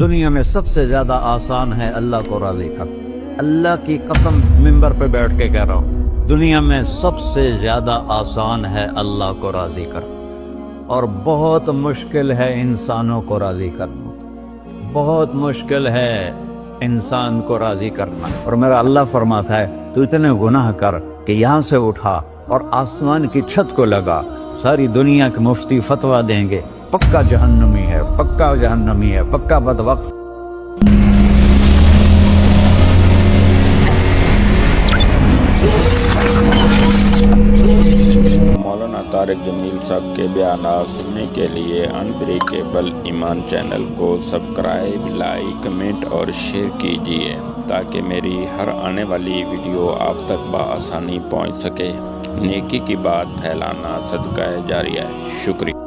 دنیا میں سب سے زیادہ آسان ہے اللہ کو راضی کر۔ اللہ کی قسم منبر پہ بیٹھ کے کہہ رہا ہوں، دنیا میں سب سے زیادہ آسان ہے اللہ کو راضی کر، اور بہت مشکل ہے انسانوں کو راضی کرنا، بہت مشکل ہے انسان کو راضی کرنا۔ اور میرا اللہ فرماتا ہے تو اتنے گناہ کر کہ یہاں سے اٹھا اور آسمان کی چھت کو لگا، ساری دنیا کے مفتی فتویٰ دیں گے پکا جہنمی ہے، پکا جہنمی ہے، پکا بدوقت۔ مولانا طارق جمیل صاحب کے بیانات سننے کے لیے انبریکیبل ایمان چینل کو سبسکرائب، لائک، کمنٹ اور شیئر کیجیے تاکہ میری ہر آنے والی ویڈیو آپ تک بآسانی پہنچ سکے۔ نیکی کی بات پھیلانا صدقہ جاریہ ہے۔ شکریہ۔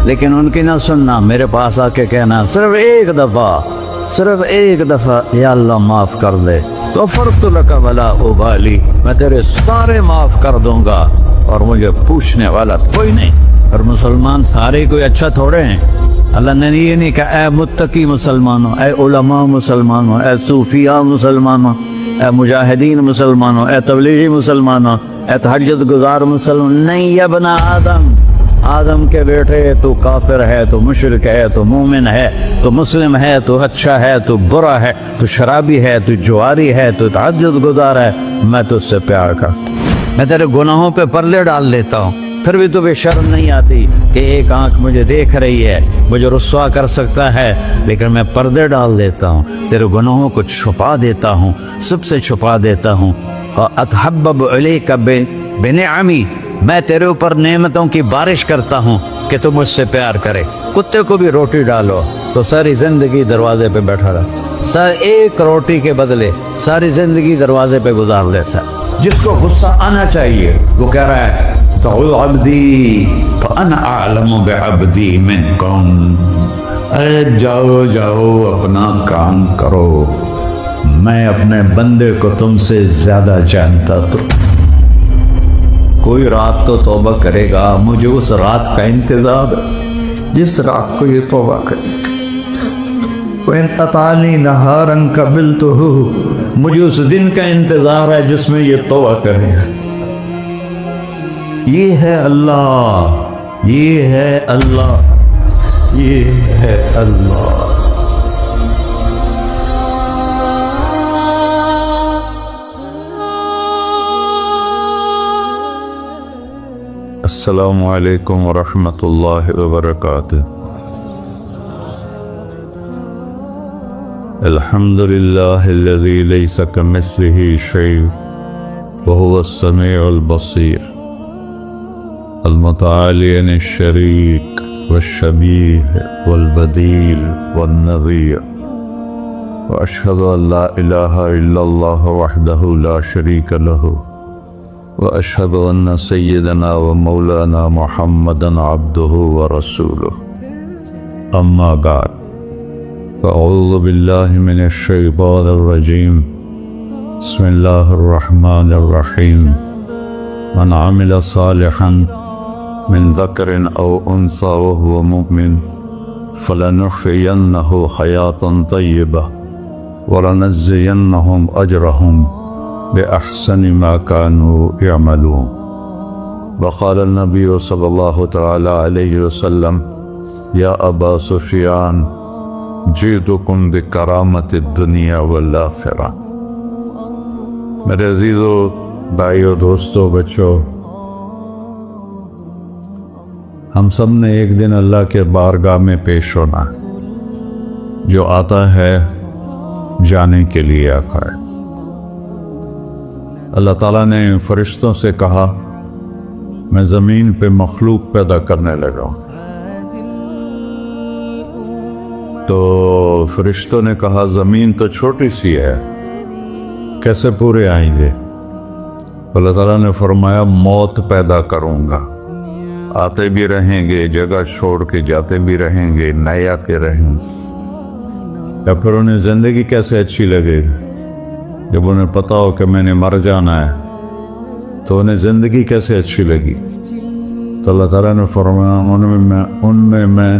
لیکن ان کی نہ سننا، میرے پاس آ کے کہنا صرف ایک دفعہ یا اللہ معاف کر دے، غفرت لک ولا ابالی، میں تیرے سارے معاف کر دوں گا اور مجھے پوچھنے والا کوئی نہیں۔ اور مسلمان سارے کوئی اچھا تھوڑے ہیں۔ اللہ نے یہ نہیں کہا اے متقی مسلمانوں، اے علماء مسلمانوں، اے صوفیاء مسلمانوں، اے مجاہدین مسلمانوں، اے تبلیغی مسلمانوں، اے تہجد گزار مسلمان، نہیں یا ابن آدم کے بیٹے، تو کافر ہے، تو مشرک ہے، تو مومن ہے، تو مسلم ہے، تو اچھا ہے، تو برا ہے، تو شرابی ہے، تو جواری ہے، تو تہجد گزار ہے، میں تجھ سے پیار کرتا ہوں۔ میں تیرے گناہوں پہ پردے ڈال دیتا ہوں، پھر بھی تمہیں شرم نہیں آتی کہ ایک آنکھ مجھے دیکھ رہی ہے، مجھے رسوا کر سکتا ہے، لیکن میں پردے ڈال دیتا ہوں، تیرے گناہوں کو چھپا دیتا ہوں، سب سے چھپا دیتا ہوں۔ اتحبب الیک بنعمی، میں تیرے اوپر نعمتوں کی بارش کرتا ہوں کہ تم مجھ سے پیار کرے۔ کتے کو بھی روٹی ڈالو تو ساری زندگی دروازے پہ بیٹھا رہا، ایک روٹی کے بدلے ساری زندگی دروازے پہ گزار دیتا ہے۔ جس کو غصہ آنا چاہیے وہ کہہ رہا ہے تو عبدی فانا اعلم بعبدی منکم، اے جاؤ اپنا کام کرو، میں اپنے بندے کو تم سے زیادہ جانتا۔ تو کوئی رات تو توبہ کرے گا، مجھے اس رات کا انتظار ہے جس رات کو یہ توبہ کرے۔ وَإِنْ أَطَعَنِي نَهَارًا قَبِلْتُهُ، مجھے اس دن کا انتظار ہے جس میں یہ توبہ کرے گا۔ یہ ہے اللہ، یہ ہے اللہ، یہ ہے اللہ۔ السلام علیکم ورحمۃ اللہ وبرکاتہ۔ الحمد للہ الذی لیس کمثلہ شیء وہو السمیع البصیر، المتعالی عن الشریک والشبیہ والبدیل والنظیر، واشہد ان لا الہ الا اللہ وحدہ لا شریک لہ، وأشهد أن سيدنا ومولانا محمدا عبده ورسوله، أما بعد، فأعوذ بالله من الشيطان الرجيم، بسم الله الرحمن الرحيم، من عمل صالحا من ذكر أو أنثى وهو مؤمن فلنحيينه حياة طيبة ولنجزينهم أجرهم بأحسن ما كانوا يعملون۔ وقال النبي صلى الله تعالى عليه وسلم يا أبا سفيان جئتكم بكرامة الدنيا والآخرة۔ میرے عزیزو، بھائیو، دوستو، بچوں، ہم سب نے ایک دن اللہ کے بارگاہ میں پیش ہونا، جو آتا ہے جانے کے لیے آتا ہے۔ اللہ تعالیٰ نے فرشتوں سے کہا میں زمین پہ مخلوق پیدا کرنے لگا ہوں، تو فرشتوں نے کہا زمین تو چھوٹی سی ہے، کیسے پورے آئیں گے؟ اللہ تعالیٰ نے فرمایا موت پیدا کروں گا، آتے بھی رہیں گے، جگہ چھوڑ کے جاتے بھی رہیں گے، نئے آتے رہیں گے۔ یا پھر انہیں زندگی کیسے اچھی لگے گی؟ جب انہیں پتا ہو کہ میں نے مر جانا ہے تو انہیں زندگی کیسے اچھی لگی؟ تو اللہ تعالیٰ نے فرمایا ان میں میں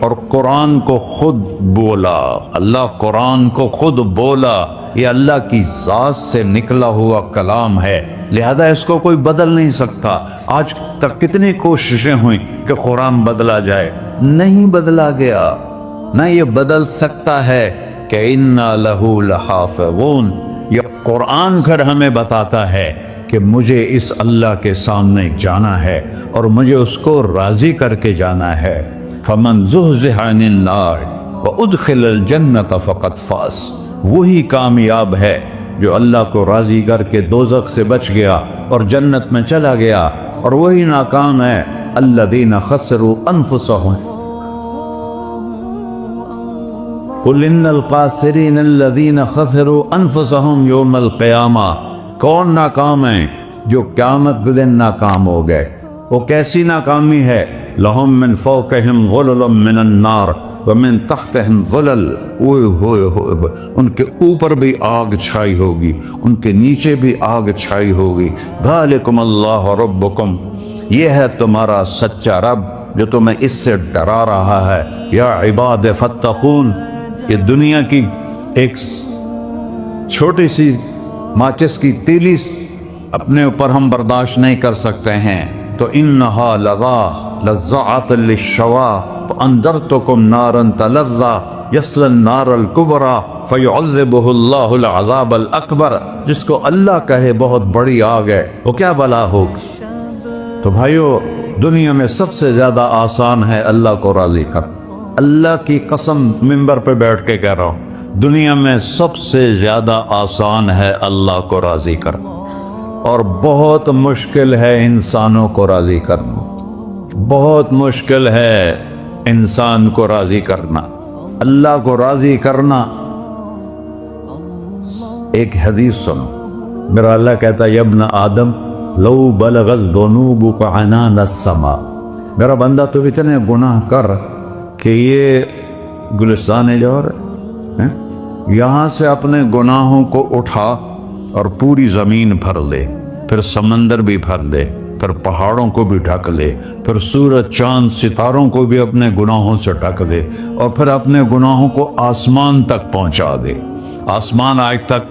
اور قرآن کو خود بولا. اللہ قرآن کو خود بولا. یہ اللہ کی ذات سے نکلا ہوا کلام ہے، لہذا اس کو کوئی بدل نہیں سکتا. آج تک کتنی کوششیں ہوئیں کہ قرآن بدلا جائے، نہیں بدلا گیا. نہ یہ بدل سکتا ہے کہ اِنَّا لَهُ لَحَافِظُونَ. یہ قرآن گھر ہمیں بتاتا ہے کہ مجھے اس اللہ کے سامنے جانا ہے اور مجھے اس کو راضی کر کے جانا ہے. فَمَنْ زُحْزِحَ عَنِ النَّارِ وَأُدْخِلَ الْجَنَّةَ فَقَدْ فَازَ. وہی کامیاب ہے جو اللہ کو راضی کر کے دوزخ سے بچ گیا اور جنت میں چلا گیا، اور وہی ناکام ہے الَّذِينَ خَسِرُوا أَنفُسَهُمْ. قُلْ إِنَّ الْخَاسِرِينَ الَّذِينَ خَسِرُوا أَنفُسَهُمْ يَوْمَ الْقِيَامَةِ. کون ناکام ہیں؟ جو قیامت کے دن ناکام ہو گئے. وہ کیسی ناکامی ہے؟ لَهُم مِّن فَوْقِهِمْ ظُلُلٌ مِّنَ النَّارِ وَمِن تَحْتِهِمْ ظُلَلٌ. ان کے اوپر بھی آگ چھائی ہوگی، ان کے نیچے بھی آگ چھائی ہوگی. ذَلِكُمُ اللَّهُ رَبُّكُمْ. یہ ہے تمہارا سچا رب جو تمہیں اس سے ڈرا رہا ہے. یا عباد فاتقون. یہ دنیا کی ایک چھوٹی سی ماچس کی تیلی اپنے اوپر ہم برداشت نہیں کر سکتے ہیں، تو انہا لذات للشوا فانذرتکم نارا تلظا یصلی النار الکبری فیعذبہ اللہ العذاب الاکبر. جس کو اللہ کہے بہت بڑی آگ ہے، وہ کیا بلا ہوگی. تو بھائیو، دنیا میں سب سے زیادہ آسان ہے اللہ کو راضی کر. اللہ کی قسم منبر پہ بیٹھ کے کہہ رہا ہوں، دنیا میں سب سے زیادہ آسان ہے اللہ کو راضی کر، اور بہت مشکل ہے انسانوں کو راضی کرنا. بہت مشکل ہے انسان کو راضی کرنا. اللہ کو راضی کرنا. ایک حدیث سنو. میرا اللہ کہتا ہے یا ابن آدم لو بلغت ذنوبک عنان السماء. میرا بندہ تو اتنے گناہ کر کہ یہ گلستان جوہر ہے، یہاں سے اپنے گناہوں کو اٹھا اور پوری زمین بھر لے، پھر سمندر بھی بھر لے، پھر پہاڑوں کو بھی ڈھک لے، پھر سورج چاند ستاروں کو بھی اپنے گناہوں سے ڈھک دے، اور پھر اپنے گناہوں کو آسمان تک پہنچا دے. آسمان آج تک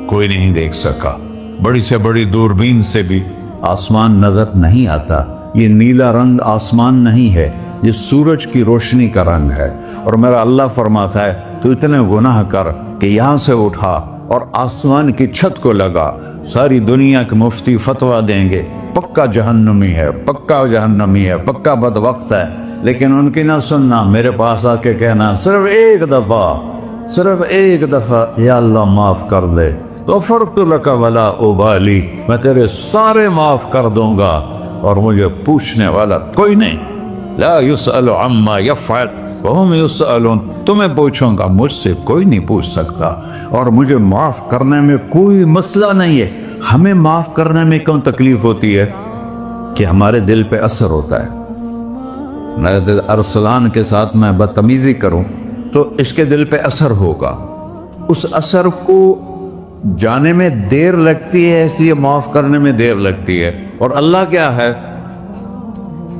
کوئی نہیں دیکھ سکا. بڑی سے بڑی دوربین سے بھی آسمان نظر نہیں آتا. یہ نیلا رنگ آسمان نہیں ہے، یہ سورج کی روشنی کا رنگ ہے. اور میرا اللہ فرماتا ہے تو اتنے گناہ کر کہ یہاں سے اٹھا اور آسمان کی چھت کو لگا. ساری دنیا کے مفتی فتویٰ دیں گے پکا جہنمی ہے، پکا جہنمی ہے، پکا بدوقت ہے، لیکن ان کی نہ سننا. میرے پاس آ کے کہنا صرف ایک دفعہ یا اللہ معاف کر دے. غفرت لک ولا ابالی. میں تیرے سارے معاف کر دوں گا اور مجھے پوچھنے والا کوئی نہیں. لا يسأل عما يفعل وهم يسألون. تمہیں پوچھوں گا، مجھ سے کوئی نہیں پوچھ سکتا، اور مجھے معاف کرنے میں کوئی مسئلہ نہیں ہے. ہمیں معاف کرنے میں کیوں تکلیف ہوتی ہے؟ کہ ہمارے دل پہ اثر ہوتا ہے. میں ارسلان کے ساتھ میں بدتمیزی کروں تو اس کے دل پہ اثر ہوگا. اس اثر کو جانے میں دیر لگتی ہے، اس لیے معاف کرنے میں دیر لگتی ہے. اور اللہ کیا ہے؟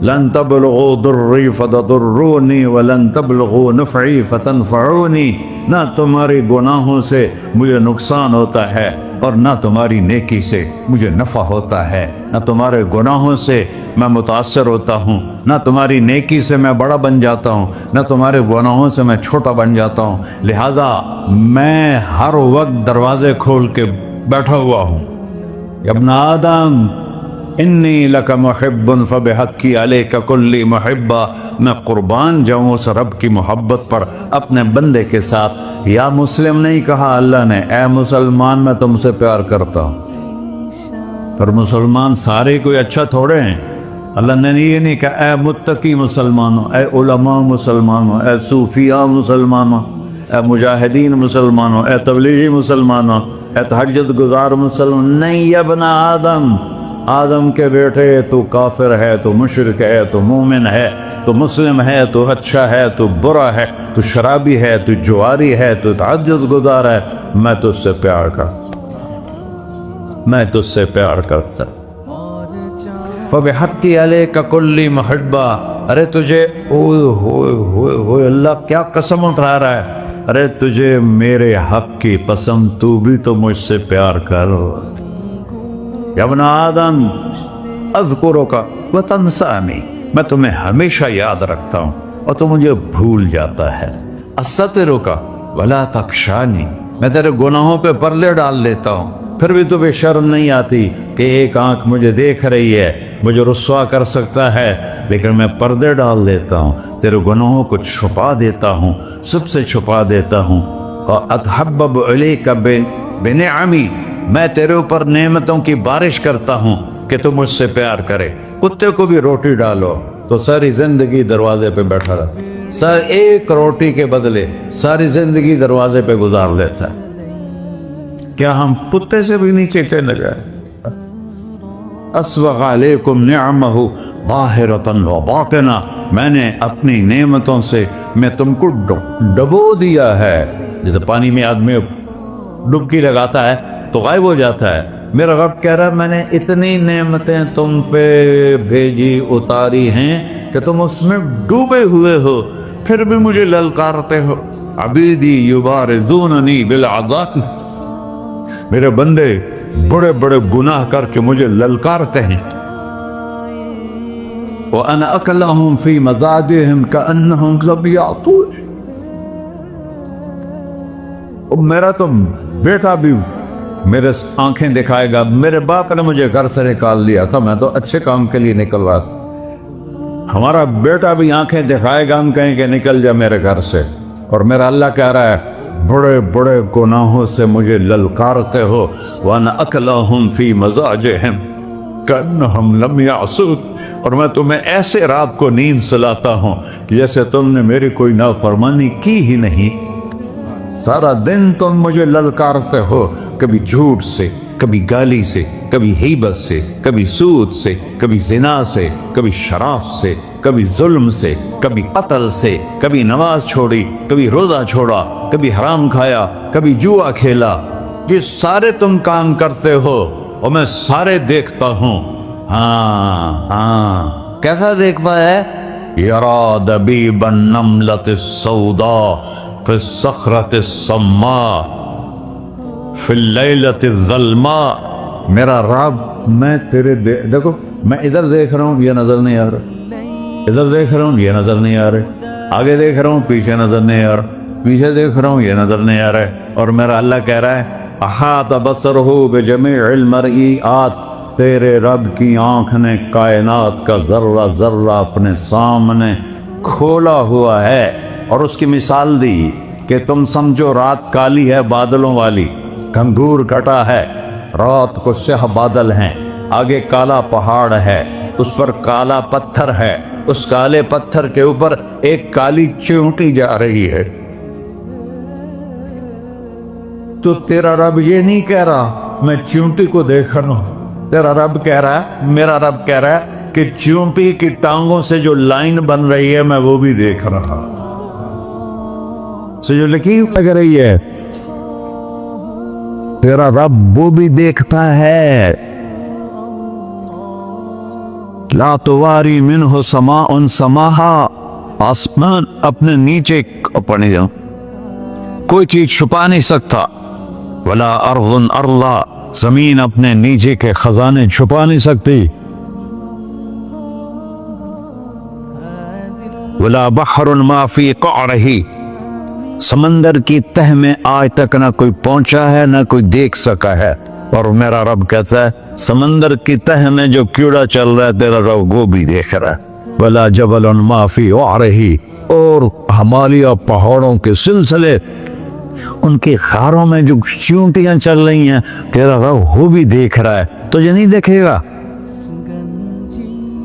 لن تبلغوا ضری فتضرونی ولن تبلغوا نفعی فتنفعونی. نہ تمہاری گناہوں سے مجھے نقصان ہوتا ہے اور نہ تمہاری نیکی سے مجھے نفع ہوتا ہے. نہ تمہارے گناہوں سے میں متاثر ہوتا ہوں، نہ تمہاری نیکی سے میں بڑا بن جاتا ہوں، نہ تمہارے گناہوں سے میں چھوٹا بن جاتا ہوں. لہذا میں ہر وقت دروازے کھول کے بیٹھا ہوا ہوں. ابن آدم انی لک محب فبحقی علیک کلی محبہ. میں قربان جاؤں اس رب کی محبت پر اپنے بندے کے ساتھ. یا مسلم نہیں کہا اللہ نے، اے مسلمان میں تم سے پیار کرتا ہوں. پر مسلمان سارے کوئی اچھا تھوڑے ہیں. اللہ نے یہ نہیں کہا اے متقی مسلمانوں، اے علماء مسلمانوں، اے صوفیاء مسلمانوں، اے مجاہدین مسلمانوں، اے تبلیغی مسلمانوں، اے تہجد گزار مسلمان. نہیں ابن آدم، آدم کے بیٹے، تو کافر ہے، تو مشرک ہے، تو مومن ہے، تو مسلم ہے، تو اچھا ہے، تو برا ہے، تو شرابی ہے، تو جواری ہے، تو تہجد گزار ہے. میں تجھ سے پیار کرتا، میں تجھ سے پیار کرتا. فبحقی علیک کلی محبہ. ارے تجھے اوئے ہوئے ہوئے ہوئے اللہ کیا قسم اٹھا رہا ہے. ارے تجھے میرے حق کی قسم تو بھی تو مجھ سے پیار کر. یا ابن آدم اذکرک وتنسانی، میں تمہیں ہمیشہ یاد رکھتا ہوں اور تو مجھے بھول جاتا ہے. استترک ولا تخشانی، میں تیرے گناہوں پہ پردے ڈال لیتا ہوں، پھر بھی تمہیں شرم نہیں آتی کہ ایک آنکھ مجھے دیکھ رہی ہے، مجھے رسوا کر سکتا ہے، لیکن میں پردے ڈال دیتا ہوں، تیرے گناہوں کو چھپا دیتا ہوں، سب سے چھپا دیتا ہوں. اتحبب الیک بنعمی، میں تیرے اوپر نعمتوں کی بارش کرتا ہوں کہ تم مجھ سے پیار کرے. کتے کو بھی روٹی ڈالو تو ساری زندگی دروازے پہ بیٹھا رہا، سر ایک روٹی کے بدلے ساری زندگی دروازے پہ گزار دیتا ہے. کیا ہم کتے سے بھی نیچے چلے گئے؟ اسبغ علیکم نعمہ ظاہرۃ و باطنہ، میں نے اپنی نعمتوں سے میں تم کو ڈبو دیا ہے. جیسے پانی میں آدمی ڈبکی لگاتا ہے تو غائب ہو جاتا ہے. میرا رب کہہ رہا ہے میں نے اتنی نعمتیں تم پہ بھیجی اتاری ہیں کہ تم اس میں ڈوبے ہوئے ہو، پھر بھی مجھے للکارتے ہو. عبیدی یبارزوننی بالعذاب، میرے بندے بڑے بڑے گناہ کر کے مجھے للکارتے ہیں. وَأَنَا أَكْلَهُمْ فِي مَزَاجِهِمْ كَأَنَّهُمْ لَمْ يَعْطُونِ، میرا تو بیٹا بھی میرے آنکھیں دکھائے گا. میرے باپ نے مجھے گھر سے نکال دیا تھا، میں تو اچھے کام کے لیے نکلوا تھا. ہمارا بیٹا بھی آنکھیں دکھائے گا، ہم کہیں کہ نکل جا میرے گھر سے. اور میرا اللہ کہہ رہا ہے بڑے بڑے گناہوں سے مجھے للکارتے ہو. وَأَنَا أَكْلَهُمْ فِي مَزَاجِهِمْ كَأَنَّهُمْ لَمْ يَعْصُونِ، اور میں تمہیں ایسے رات کو نیند سلاتا ہوں کہ جیسے تم نے میری کوئی نافرمانی کی ہی نہیں. سارا دن تم مجھے للکارتے ہو، کبھی جھوٹ سے، کبھی گالی سے، کبھی غیبت سے، کبھی سود سے، کبھی زنا سے، کبھی شراب سے، کبھی ظلم سے، کبھی قتل سے، کبھی نماز چھوڑی، کبھی روزہ چھوڑا، کبھی حرام کھایا، کبھی جوا کھیلا. یہ سارے تم کام کرتے ہو اور میں سارے دیکھتا ہوں. ہاں کیسا دیکھتا ہے؟ یرا دبیب النملۃ السوداء فی الصخرۃ الصماء فی اللیلۃ الظلماء. میرا رب میں تیرے دیکھو، میں ادھر دیکھ رہا ہوں یہ نظر نہیں آ رہا، ادھر دیکھ رہا ہوں یہ نظر نہیں آ رہے، آگے دیکھ رہا ہوں پیچھے نظر نہیں آ رہا، پیچھے دیکھ رہا ہوں یہ نظر نہیں آ رہا ہے. اور میرا اللہ کہہ رہا ہے احاط بصرہ بجمیع المرئیات، تیرے رب کی آنکھ نے کائنات کا ذرہ ذرہ اپنے سامنے کھولا ہوا ہے. اور اس کی مثال دی کہ تم سمجھو رات کالی ہے بادلوں والی، گھنگور کٹا ہے، رات کو سیاہ بادل ہیں، آگے کالا پہاڑ ہے، اس پر کالا پتھر ہے، اس کالے پتھر کے اوپر ایک کالی چیونٹی جا رہی ہے. تو تیرا رب یہ نہیں کہہ رہا میں چیونٹی کو دیکھ رہا ہوں، تیرا رب کہہ رہا ہے، میرا رب کہہ رہا ہے کہ چیونٹی کی ٹانگوں سے جو لائن بن رہی ہے میں وہ بھی دیکھ رہا ہوں، سے جو لکیر لگ رہی ہے تیرا رب وہ بھی دیکھتا ہے. لا تواری منہ سماء سماہا، آسمان اپنے نیچے پڑھنے جاؤں کوئی چیز چھپا نہیں سکتا. ولا ارض ارضا، زمین اپنے نیچے کے خزانے چھپا نہیں سکتی. ولا بحر ما فی قعرہ، سمندر کی تہ میں آج تک نہ کوئی پہنچا ہے نہ کوئی دیکھ سکا ہے. اور میرا رب کہتا ہے سمندر کی تہ میں جو کیڑا چل رہا ہے تیرا رب وہ بھی دیکھ رہا ہے. ولا جبل ما فی وعرہ، اور ہمالیہ پہاڑوں کے سلسلے ان کے خاروں میں جو چیونٹیاں چل رہی ہیں تیرا رب وہ بھی دیکھ رہا ہے. تجھے نہیں دیکھے گا؟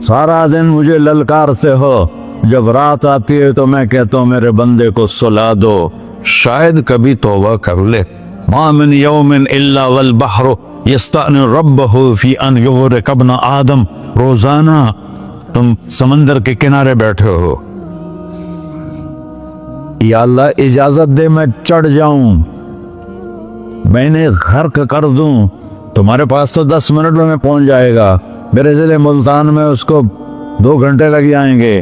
سارا دن مجھے للکار سے ہو، جب رات آتی ہے تو میں کہتا ہوں میرے بندے کو سلا دو، شاید کبھی توبہ کر لے. ما من یوم الا والبحر یستأن ربہ فی ان یغرق ابن آدم. روزانہ تم سمندر کے کنارے بیٹھے ہو، یا اللہ اجازت دے میں چڑھ جاؤں، میں نے غرق کر دوں. تمہارے پاس تو 10 منٹ میں پہنچ جائے گا، میرے ضلع ملتان میں اس کو 2 گھنٹے لگ جائیں گے.